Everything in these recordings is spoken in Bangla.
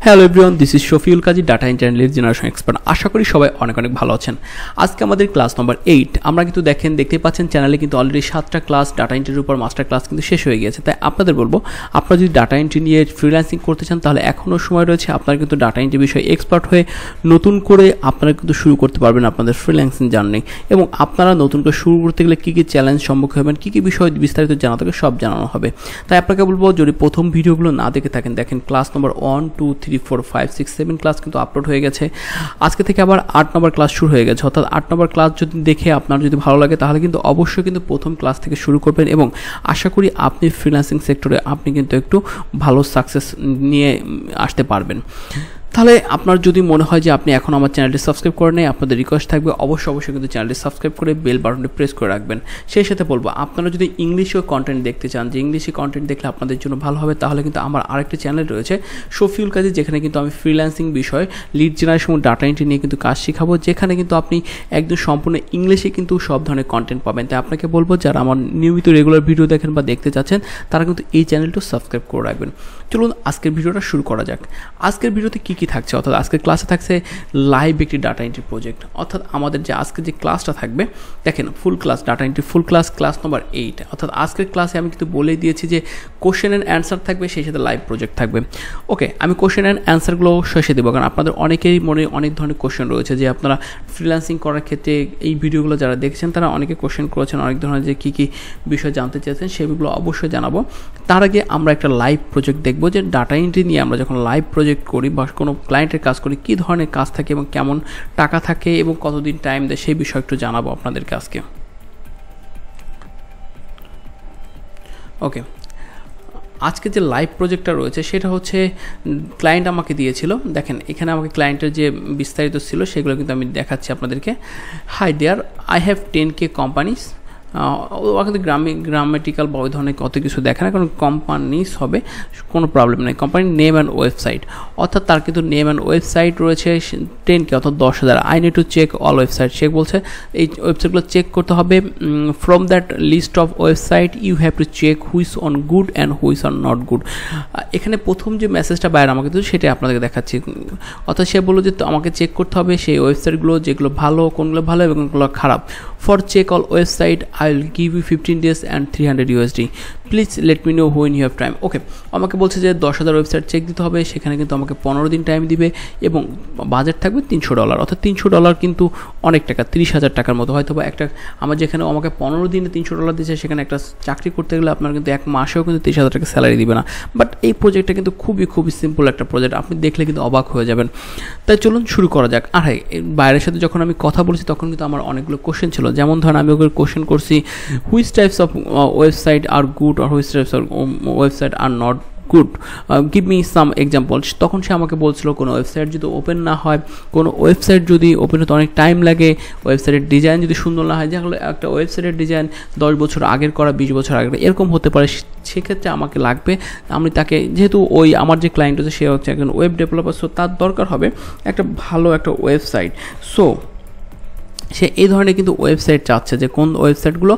Hello everyone, this is Shafiul Kazi, data entry and lead generation expert. আশা করি সবাই অনেক ভালো আছেন। আজকে আমাদের ক্লাস নম্বর 8। আমরা কিন্তু দেখতে পাচ্ছেন চ্যানেলে কিন্তু অলরেডি 7টা ক্লাস ডাটা এন্ট্রির উপর মাস্টার ক্লাস কিন্তু শেষ হয়ে গিয়েছে। তাই আপনাদের বলবো, আপনারা যদি ডাটা এন্ট্রি নিয়ে ফ্রিল্যান্সিং করতে চান তাহলে এখনও সময় রয়েছে। আপনারা কিন্তু ডাটা এন্ট্রি বিষয়ে এক্সপার্ট হয়ে নতুন করে আপনারা কিন্তু শুরু করতে পারবেন আপনাদের ফ্রিল্যান্সিং জার্নি। এবং আপনারা নতুন করে শুরু করতে গেলে কী কী চ্যালেঞ্জ সম্মুখীন হবেন, কী কী বিষয় বিস্তারিত জানা থাকে সব জানানো হবে। তাই আপনাকে বলবো, যদি প্রথম ভিডিওগুলো না দেখে থাকেন, দেখেন ক্লাস নম্বর 1, 2, 3, 4, 5, 6, 7 ক্লাস কিন্তু আপলোড হয়ে গেছে। আজকে থেকে আবার 8 নম্বর ক্লাস শুরু হয়ে গেছে। অর্থাৎ 8 নম্বর ক্লাস যদি দেখে আপনার যদি ভালো লাগে তাহলে কিন্তু অবশ্যই কিন্তু প্রথম ক্লাস থেকে শুরু করবেন। এবং আশা করি আপনি ফ্রিল্যান্সিং সেক্টরে আপনি কিন্তু একটু ভালো সাকসেস নিয়ে আসতে পারবেন। তাহলে আপনার যদি মনে হয় যে আপনি এখন আমার চ্যানেলটি সাবস্ক্রাইব করে নেই, আপনাদের রিকোয়েস্ট থাকবে অবশ্যই কিন্তু চ্যানেলটি সাবস্ক্রাইব করে বেল বাটনটি প্রেস করে রাখবেন। সেই সাথে বলবো, আপনারা যদি ইংলিশেও কন্টেন্ট দেখতে চান, যে ইংলিশে কন্টেন্ট দেখলে আপনাদের জন্য ভালো হবে, তাহলে কিন্তু আমার আরেকটি চ্যানেল রয়েছে শফিউল কাজী, যেখানে কিন্তু আমি ফ্রিল্যান্সিং বিষয়, লিড জেনারেশন এবং ডাটা এন্ট্রি নিয়ে কিন্তু কাজ শেখাবো, যেখানে কিন্তু আপনি একদম সম্পূর্ণ ইংলিশে কিন্তু সব ধরনের কন্টেন্ট পাবেন। তাই আপনাকে বলবো, যারা আমার নিয়মিত রেগুলার ভিডিও দেখেন বা দেখতে চাচ্ছেন, তারা কিন্তু এই চ্যানেলটি সাবস্ক্রাইব করে রাখবেন। চলুন আজকের ভিডিওটা শুরু করা যাক। আজকের ভিডিওতে কী থাকছে, অর্থাৎ আজকের ক্লাসে থাকছে লাইভ একটি ডাটা এন্ট্রি প্রজেক্ট। অর্থাৎ আমাদের যে আজকে যে ক্লাসটা থাকবে, দেখেন ফুল ক্লাস ডাটা এন্ট্রি ফুল ক্লাস নম্বর 8। অর্থাৎ আজকের ক্লাসে আমি কিন্তু বলেই দিয়েছি যে কোশ্চেন অ্যান্ড অ্যান্সার থাকবে, সেই সাথে লাইভ প্রজেক্ট থাকবে। ওকে, আমি কোশ্চেন অ্যান্ড অ্যান্সারগুলো শেষে দেবো, কারণ আপনাদের অনেকেরই মনে অনেক ধরনের কোশ্চেন রয়েছে যে আপনারা ফ্রিল্যান্সিং করার ক্ষেত্রে এই ভিডিওগুলো যারা দেখছেন তারা অনেকে কোশ্চেন করেছেন, অনেক ধরনের যে কী বিষয় জানতে চেয়েছেন সেগুলো অবশ্যই জানাবো। তার আগে আমরা একটা লাইভ প্রজেক্ট দেখবো, যে ডাটা এন্ট্রি নিয়ে আমরা যখন লাইভ প্রজেক্ট করি বা কোনো ক্লায়েন্টের কাজ করি, কী ধরনের কাজ থাকে এবং কেমন টাকা থাকে এবং কতদিন টাইম দেয়, সেই বিষয় একটু জানাবো আপনাদেরকে আজকে। ওকে, আজকে যে লাইভ প্রজেক্টটা রয়েছে সেটা হচ্ছে ক্লায়েন্ট আমাকে দিয়েছিল। দেখেন এখানে আমাকে ক্লায়েন্টের যে বিস্তারিত ছিল সেগুলো কিন্তু আমি দেখাচ্ছি আপনাদেরকে। Hi there, I have 10K companies. কিন্তু গ্রামেটিক্যাল বা ওই ধরনের কত কিছু দেখে না, কারণ কোম্পানিস হবে, কোনো প্রবলেম নেই। কোম্পানির নেম অ্যান্ড ওয়েবসাইট, অর্থাৎ তার কিন্তু নেম অ্যান্ড ওয়েবসাইট রয়েছে 10K, অর্থাৎ 10,000। I need to check all website. সে বলছে এই ওয়েবসাইটগুলো চেক করতে হবে। From that list of website you have to check which one good and which one not good. এখানে প্রথম যে মেসেজটা বাইরে আমাকে দিল সেটাই আপনাদেরকে দেখাচ্ছি। অর্থাৎ সে বললো যে আমাকে চেক করতে হবে সেই ওয়েবসাইটগুলো যেগুলো ভালো, কোনগুলো ভালো এবং কোনগুলো খারাপ। For check all website I will give you 15 days and 300 USD. Please let me know when you have time. Okay, আমাকে বলছে যে 10,000 ওয়েবসাইট চেক দিতে হবে, সেখানে কিন্তু আমাকে 15 দিন টাইম দিবে এবং বাজেট থাকবে $300। অর্থাৎ $300 কিন্তু অনেক টাকা, 30,000 টাকার মতো হয়তো। বা একটা আমার যেখানে আমাকে 15 দিনে $300 দিচ্ছে, সেখানে একটা চাকরি করতে গেলে আপনার কিন্তু এক মাসেও কিন্তু 30,000 টাকা স্যালারি দিবে না। বাট এই প্রজেক্টটা কিন্তু খুবই সিম্পল একটা প্রজেক্ট, আপনি দেখলে কিন্তু অবাক হয়ে যাবেন। তাই চলুন শুরু করা যাক। আর হ্যাঁ, বাইরের সাথে যখন আমি কথা বলছি তখন কিন্তু আমার অনেকগুলো কোশ্চেন ছিল। যেমন ধরেন আমি ওকে কোশ্চেন করছি, which types of website are good are which types of website are not good, give me some example. তখন সে আমাকে বলছিল কোনো ওয়েবসাইট যদি ওপেন না হয়, কোনো ওয়েবসাইট যদি ওপেন হতে অনেক টাইম লাগে, ওয়েবসাইটের ডিজাইন যদি সুন্দর না হয়, যেগুলো একটা ওয়েবসাইটের ডিজাইন 10 বছর আগের করা, 20 বছর আগের এরকম হতে পারে, সেক্ষেত্রে আমাকে লাগবে। আমি তাকে, যেহেতু ওই আমার যে ক্লায়েন্ট আছে সে হচ্ছে একজন ওয়েব ডেভেলপার, সো তার দরকার হবে একটা ভালো একটা ওয়েবসাইট। সো সে এই ধরনের কিন্তু ওয়েবসাইট চাচ্ছে, যে কোন ওয়েবসাইটগুলো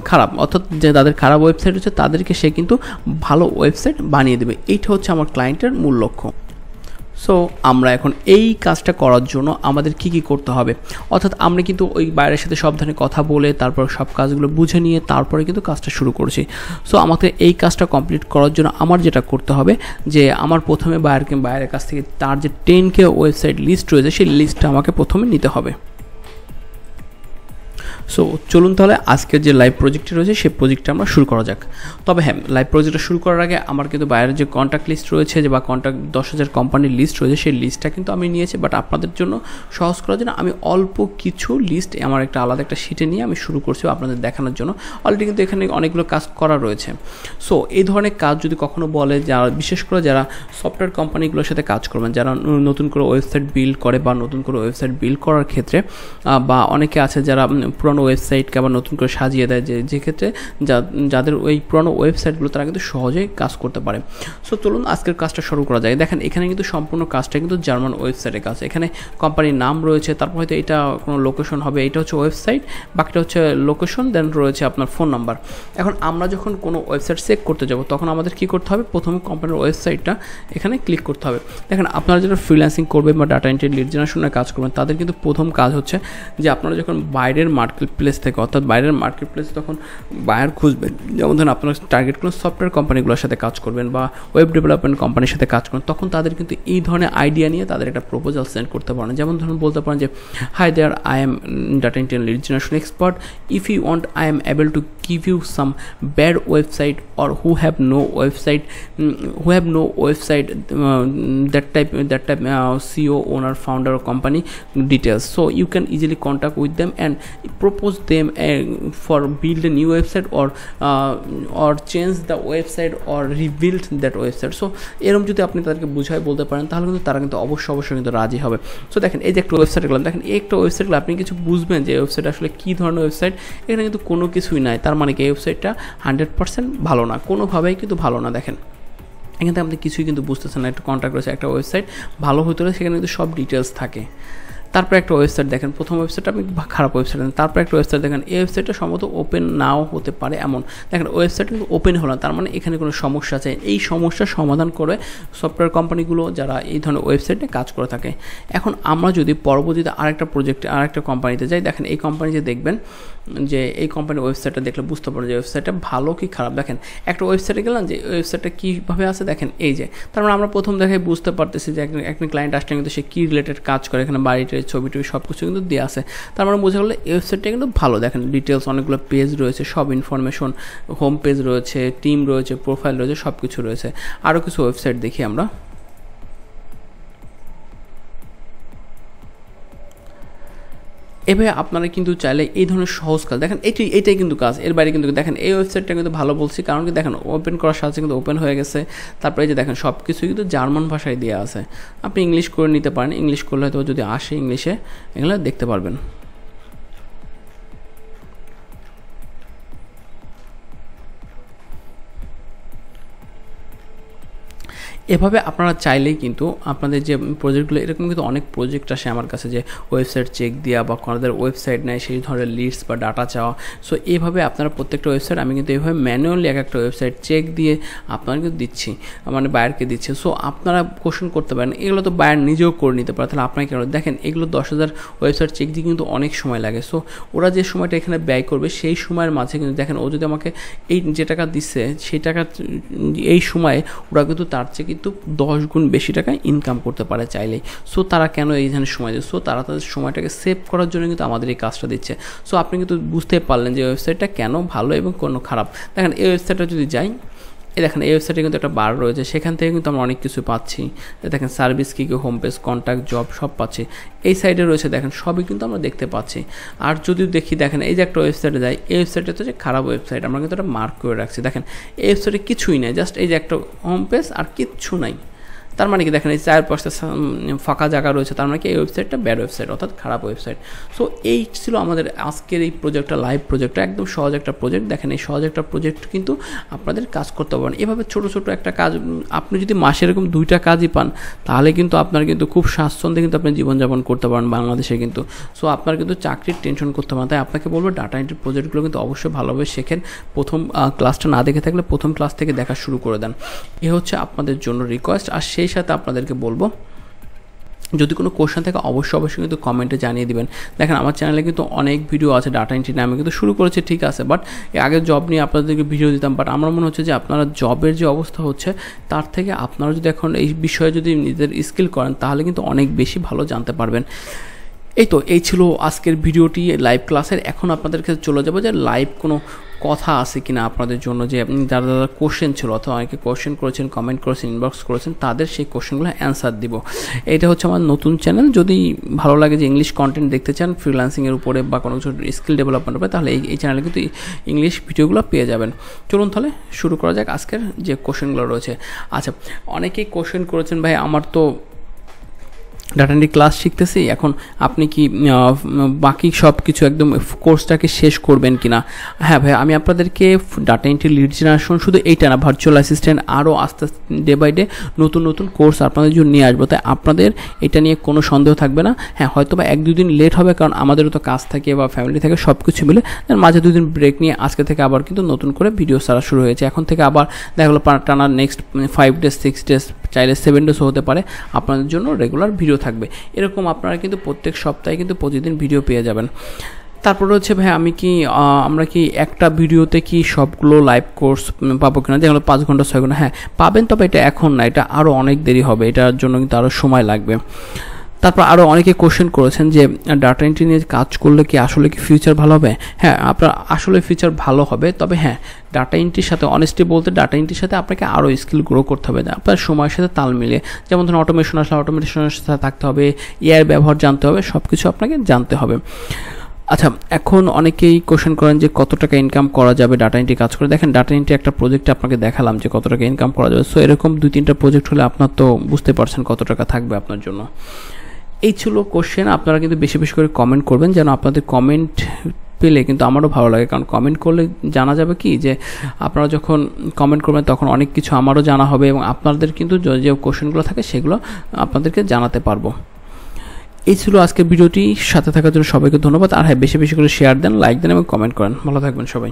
খারাপ, অর্থাৎ যে তাদের খারাপ ওয়েবসাইট হচ্ছে তাদেরকে সে কিন্তু ভালো ওয়েবসাইট বানিয়ে দেবে। এইটা হচ্ছে আমার ক্লায়েন্টের মূল লক্ষ্য। সো আমরা এখন এই কাজটা করার জন্য আমাদের কি করতে হবে, অর্থাৎ আমরা কিন্তু ওই বাইরের সাথে সব ধরনের কথা বলে তারপর সব কাজগুলো বুঝে নিয়ে তারপরে কিন্তু কাজটা শুরু করছি। সো আমাকে এই কাজটা কমপ্লিট করার জন্য আমার যেটা করতে হবে, যে আমার প্রথমে বাইরের কাছ থেকে তার যে 10K ওয়েবসাইট লিস্ট রয়েছে সেই লিস্টটা আমাকে প্রথমে নিতে হবে। সো চলুন তাহলে আজকের যে লাইভ প্রজেক্টটি রয়েছে সেই প্রজেক্টটা আমরা শুরু করা যাক। তবে হ্যাঁ, লাইভ প্রজেক্টটা শুরু করার আগে আমার কিন্তু বাইরের যে কন্ট্যাক্ট লিস্ট রয়েছে, যে বা কন্ট্যাক্ট 10,000 কোম্পানির লিস্ট রয়েছে, সেই লিস্টটা কিন্তু আমি নিয়েছি। বাট আপনাদের জন্য সহজ করার জন্য আমি অল্প কিছু লিস্ট আমার একটা আলাদা একটা শিটে নিয়ে আমি শুরু করছি আপনাদের দেখানোর জন্য। অলরেডি কিন্তু এখানে অনেকগুলো কাজ করা রয়েছে। সো এই ধরনের কাজ যদি কখনো বলে, যারা বিশেষ করে যারা সফটওয়্যার কোম্পানিগুলোর সাথে কাজ করবেন, যারা নতুন করে ওয়েবসাইট বিল্ড করে বা নতুন করে ওয়েবসাইট বিল্ড করার ক্ষেত্রে, বা অনেকে আছে যারা পুরো পুরনো ওয়েবসাইটকে আবার নতুন করে সাজিয়ে দেয়, যে ক্ষেত্রে যাদের ওই পুরনো ওয়েবসাইটগুলো তারা কিন্তু সহজেই কাজ করতে পারে। সো চলুন আজকের কাজটা শুরু করা যায়। দেখেন এখানে কিন্তু সম্পূর্ণ কাজটা কিন্তু জার্মান ওয়েবসাইটের কাজ। এখানে কোম্পানির নাম রয়েছে, তারপর হয়তো এটা কোনো লোকেশন হবে, এটা হচ্ছে ওয়েবসাইট, বাকিটা হচ্ছে লোকেশন, দেন রয়েছে আপনার ফোন নাম্বার। এখন আমরা যখন কোনো ওয়েবসাইট চেক করতে যাব তখন আমাদের কী করতে হবে, প্রথমে কোম্পানির ওয়েবসাইটটা এখানে ক্লিক করতে হবে। দেখেন আপনারা যারা ফ্রিল্যান্সিং করবেন বা ডাটা এন্ট্রি লিড জেনারেশনের কাজ করবেন তাদের কিন্তু প্রথম কাজ হচ্ছে যে আপনারা যখন বাইরের মার্কেট প্লেস থেকে, অর্থাৎ বাইরের মার্কেট প্লেসে তখন বায়ার খুঁজবেন, যেমন ধরুন আপনার টার্গেট কোনো সফটওয়্যার কোম্পানিগুলোর সাথে কাজ করবেন বা ওয়েব ডেভেলপমেন্ট কোম্পানির সাথে কাজ করবেন, তখন তাদের কিন্তু এই ধরনের আইডিয়া নিয়ে তাদের একটা প্রপোজাল সেন্ড করতে পারেন। যেমন ধরুন বলতে পারেন যে hi there, I am data entry lead generation expert, if you want I am able to give you some bad website or who have no website that type CEO, owner, founder or company details, so you can easily contact with them and propose them for build a new website or change the website or rebuild that website. So এরকম যদি আপনি তাদেরকে বুঝায় বলতে পারেন তাহলে কিন্তু তারা কিন্তু অবশ্যই কিন্তু রাজি হবে। সো দেখেন এই যে একটা ওয়েবসাইট গেলাম, দেখেন এই একটা ওয়েবসাইট গেলে আপনি কিছু বুঝবেন যে ওয়েবসাইট আসলে কী ধরনের ওয়েবসাইট। এখানে কিন্তু কোনো কিছুই নাই, তার মানে কি এই ওয়েবসাইটটা 100% ভালো না, কোনোভাবেই কিন্তু ভালো না। দেখেন এখানে আপনি কিছুই কিন্তু বুঝতেছেন না, একটা কন্ট্যাক্ট রয়েছে, একটা ওয়েবসাইট ভালো হতে হলে সেখানে কিন্তু সব ডিটেলস থাকে। তারপরে একটা ওয়েবসাইট দেখেন, প্রথম ওয়েবসাইটটা আপনি খারাপ ওয়েবসাইট দেখেন, তারপরে একটা ওয়েবসাইট দেখেন, এই ওয়েবসাইটটা সম্ভবত ওপেন নাও হতে পারে এমন। দেখেন ওয়েবসাইট কিন্তু ওপেন হলো না, তার মানে এখানে কোনো সমস্যা আছে। এই সমস্যার সমাধান করে সফটওয়্যার কোম্পানিগুলো যারা এই ধরনের ওয়েবসাইটে কাজ করে থাকে। এখন আমরা যদি পরবর্তীতে আরেকটা প্রজেক্টে আরেকটা কোম্পানিতে যাই, দেখেন এই কোম্পানিতে দেখবেন যে এই কোম্পানির ওয়েবসাইটটা দেখলে বুঝতে পারেন যে ওয়েবসাইটটা ভালো কি খারাপ। দেখেন একটা ওয়েবসাইটে গেলাম যে ওয়েবসাইটটা কীভাবে আছে, দেখেন এই যে, তার মানে আমরা প্রথম দেখে বুঝতে পারতেছি যে একটা ক্লায়েন্ট আসলে কিন্তু সে কী রিলেটেড কাজ করে, এখানে বাড়িতে ছবি টবি সব কিছু কিন্তু দেওয়া আছে। তার মানে বোঝা গেলো এই ওয়েবসাইটটা কিন্তু ভালো। দেখেন ডিটেলস, অনেকগুলো পেজ রয়েছে, সব ইনফরমেশন, হোম পেজ রয়েছে, টিম রয়েছে, প্রোফাইল রয়েছে, সব কিছু রয়েছে। আরও কিছু ওয়েবসাইট দেখি আমরা। এভাবে আপনারা কিন্তু চাইলে এই ধরনের সহজ কাজ, দেখেন এটাই কিন্তু কাজ, এর বাইরে কিন্তু দেখেন এই ওয়েবসাইটটা কিন্তু ভালো বলছি, কারণ কি দেখেন ওপেন করার সাথে কিন্তু ওপেন হয়ে গেছে। তারপরে এই যে দেখেন সব কিছুই কিন্তু জার্মান ভাষায় দেওয়া আছে, আপনি ইংলিশ করে নিতে পারেন, ইংলিশ করলে হয়তো যদি আসে ইংলিশে এগুলো দেখতে পারবেন। এভাবে আপনারা চাইলেই কিন্তু আপনাদের যে প্রজেক্টগুলো, এরকম কিন্তু অনেক প্রজেক্ট আসে আমার কাছে যে ওয়েবসাইট চেক দেওয়া বা কোনোদের ওয়েবসাইট নেয় সেই ধরনের লিস্ট বা ডাটা চাওয়া। সো এইভাবে আপনারা প্রত্যেকটা ওয়েবসাইট আমি কিন্তু এইভাবে ম্যানুয়ালি একটা ওয়েবসাইট চেক দিয়ে আপনারা কিন্তু দিচ্ছি, মানে বায়ারকে দিচ্ছি। সো আপনারা কোশ্চেন করতে পারেন, এগুলো তো বায়ার নিজেও করে নিতে পারে, তাহলে আপনাকে কেন? দেখেন এগুলো 10,000 ওয়েবসাইট চেক দিয়ে কিন্তু অনেক সময় লাগে। সো ওরা যে সময়টা এখানে ব্যয় করবে সেই সময়ের মাঝে কিন্তু দেখেন ও যদি আমাকে এই যে টাকা দিচ্ছে সেই টাকা এই সময়ে ওরা কিন্তু তার চেয়ে কিন্তু 10 গুণ বেশি টাকা ইনকাম করতে পারে চাইলেই। সো তারা কেন এই ধরনের সময় দেয়? সো তারা তাদের সময়টাকে সেভ করার জন্য কিন্তু আমাদের এই কাজটা দিচ্ছে। সো আপনি কিন্তু বুঝতে পারলেন যে ওয়েবসাইটটা কেন ভালো এবং কোন খারাপ। দেখেন এই ওয়েবসাইটটা যদি যাই, এই দেখেন এই ওয়েবসাইটে কিন্তু একটা বার রয়েছে, সেখান থেকে কিন্তু আমরা অনেক কিছু পাচ্ছি। দেখেন সার্ভিস কী কী, হোম পেজ, কন্ট্যাক্ট, জব সব পাচ্ছি। এই সাইডে রয়েছে দেখেন সবই কিন্তু আমরা দেখতে পাচ্ছি। আর যদি দেখি দেখেন এই যে একটা ওয়েবসাইটে যাই, এই ওয়েবসাইটে তো যে খারাপ ওয়েবসাইট আমরা কিন্তু একটা মার্ক করে রাখছি। দেখেন এই ওয়েবসাইটে কিছুই নেই, জাস্ট এই যে একটা হোম পেজ আর কিচ্ছু নাই। তার মানে কি দেখেন এই 4-5টা ফাঁকা জায়গা রয়েছে, তার মানে কি এই ওয়েবসাইটটা ব্যাড ওয়েবসাইট, অর্থাৎ খারাপ ওয়েবসাইট। সো এই ছিল আমাদের আজকের এই প্রজেক্টটা, লাইভ প্রজেক্টটা, একদম সহজ একটা প্রজেক্ট। দেখেন এই সহজ একটা প্রজেক্ট কিন্তু আপনাদের কাজ করতে পারেন। এভাবে ছোটো ছোটো একটা কাজ আপনি যদি মাসে এরকম 2টা কাজই পান তাহলে কিন্তু আপনার কিন্তু খুব স্বাচ্ছন্দ্যে কিন্তু আপনি জীবনযাপন করতে পারেন বাংলাদেশে কিন্তু। সো আপনার কিন্তু চাকরির টেনশন করতে পারেন। তাই আপনাকে বলবো ডাটা এন্ট্রি প্রজেক্টগুলো কিন্তু অবশ্যই ভালোভাবে শেখেন। প্রথম ক্লাসটা না দেখে থাকলে প্রথম ক্লাস থেকে দেখা শুরু করে দেন, এ হচ্ছে আপনাদের জন্য রিকোয়েস্ট। আর সেই সাথে আপনাদেরকে বলবো যদি কোনো কোশ্চেন থাকে অবশ্যই কিন্তু কমেন্টে জানিয়ে দিবেন। দেখেন আমার চ্যানেলে কিন্তু অনেক ভিডিও আছে ডাটা এন্ট্রি নিয়ে, আমি কিন্তু শুরু করেছি ঠিক আছে, বাট আগে জব নিয়ে আপনাদেরকে ভিডিও দিতাম। বাট আমার মনে হচ্ছে যে আপনারা জবের যে অবস্থা হচ্ছে তার থেকে আপনারা যদি এখন এই বিষয়ে যদি নিজেদের স্কিল করেন তাহলে কিন্তু অনেক বেশি ভালো জানতে পারবেন। এই ছিল আজকের ভিডিওটি লাইভ ক্লাসের। এখন আপনাদেরকে চলে যাবো যে লাইভ কোনো কথা আছে কিনা আপনাদের জন্য, যে আপনি যারা যারা কোশ্চেন ছিল অথবা অনেকে কোশ্চেন করেছেন, কমেন্ট করেছেন, ইনবক্স করেছেন, তাদের সেই কোশ্চেনগুলো অ্যান্সার দিব। এটা হচ্ছে আমার নতুন চ্যানেল। যদি ভালো লাগে যে ইংলিশ কন্টেন্ট দেখতে চান ফ্রিল্যান্সিংয়ের উপরে বা কোনো কিছু স্কিল ডেভেলপমেন্ট উপরে, তাহলে এই চ্যানেলে কিন্তু ইংলিশ ভিডিওগুলো পেয়ে যাবেন। চলুন তাহলে শুরু করা যাক আজকের যে কোশ্চেনগুলো রয়েছে। আচ্ছা, অনেকেই কোশ্চেন করেছেন ভাই আমার তো ডাটা এন্ট্রি ক্লাস শিখতেছি, এখন আপনি কি বাকি সব কিছু একদম কোর্সটাকে শেষ করবেন কি না? হ্যাঁ ভাই, আমি আপনাদেরকে ডাটা এন্ট্রি লিড জেনারেশন শুধু এইটা না, ভার্চুয়াল অ্যাসিস্ট্যান্ট আরও আস্তে আস্তে ডে বাই ডে নতুন নতুন কোর্স আপনাদের জন্য নিয়ে আসবো, তাই আপনাদের এটা নিয়ে কোনো সন্দেহ থাকবে না। হ্যাঁ, হয়তো বা 1-2 দিন লেট হবে, কারণ আমাদেরও তো কাজ থাকে বা ফ্যামিলি থাকে, সব কিছু মিলে মাঝে 2 দিন ব্রেক নিয়ে আজকে থেকে আবার কিন্তু নতুন করে ভিডিও ছাড়া শুরু হয়েছে। এখন থেকে আবার দেখা গেলো টানা নেক্সট 5 ডেজ 6 ডেজ চাইলে 7 ডেজও হতে পারে আপনাদের জন্য রেগুলার ভিডিও থাকবে। এরকম আপনারা কিন্তু প্রত্যেক সপ্তাহে কিন্তু প্রতিদিন ভিডিও পেয়ে যাবেন। তারপরে হচ্ছে ভাই, আমরা কি একটা ভিডিওতে কি সবগুলো লাইভ কোর্স পাবো কিনা, যেগুলো 5 ঘন্টা 6 ঘন্টা? হ্যাঁ পাবেন, তবে এটা এখন না, এটা আরও অনেক দেরি হবে, এটার জন্য কিন্তু আরও সময় লাগবে। তারপর আরও অনেকে কোশ্চেন করেছেন যে ডাটা এন্ট্রি নিয়ে কাজ করলে কি আসলে কি ফিউচার ভালো হবে? হ্যাঁ, আপনার আসলে ফিউচার ভালো হবে, তবে হ্যাঁ ডাটা এন্ট্রির সাথে অনেস্টলি বলতে ডাটা এন্ট্রির সাথে আপনাকে আরও স্কিল গ্রো করতে হবে, আপনার সময়ের সাথে তাল মিলিয়ে। যেমন ধরুন অটোমেশন আসলে অটোমেশনের সাথে থাকতে হবে, এআই ব্যবহার জানতে হবে, সব কিছু আপনাকে জানতে হবে। আচ্ছা, এখন অনেকেই কোশ্চেন করেন যে কত টাকা ইনকাম করা যাবে ডাটা এন্ট্রি কাজ করে। দেখেন, ডাটা এন্ট্রি একটা প্রজেক্টে আপনাকে দেখালাম যে কত টাকা ইনকাম করা যাবে। সো এরকম 2-3টা প্রজেক্ট হলে আপনার তো বুঝতে পারছেন কত টাকা থাকবে আপনার জন্য। এই ছিল কোশ্চেন। আপনারা কিন্তু বেশি বেশি করে কমেন্ট করবেন, যেন আপনাদের কমেন্ট পেলে কিন্তু আমারও ভালো লাগে, কারণ কমেন্ট করলে জানা যাবে কি যে আপনারা যখন কমেন্ট করবেন তখন অনেক কিছু আমারও জানা হবে, এবং আপনাদের কিন্তু যে কোশ্চেনগুলো থাকে সেগুলো আপনাদেরকে জানাতে পারবো। এই ছিল আজকের ভিডিওটি, সাথে থাকার জন্য সবাইকে ধন্যবাদ। আর হ্যাঁ, বেশি বেশি করে শেয়ার দেন, লাইক দেন এবং কমেন্ট করেন। ভালো থাকবেন সবাই।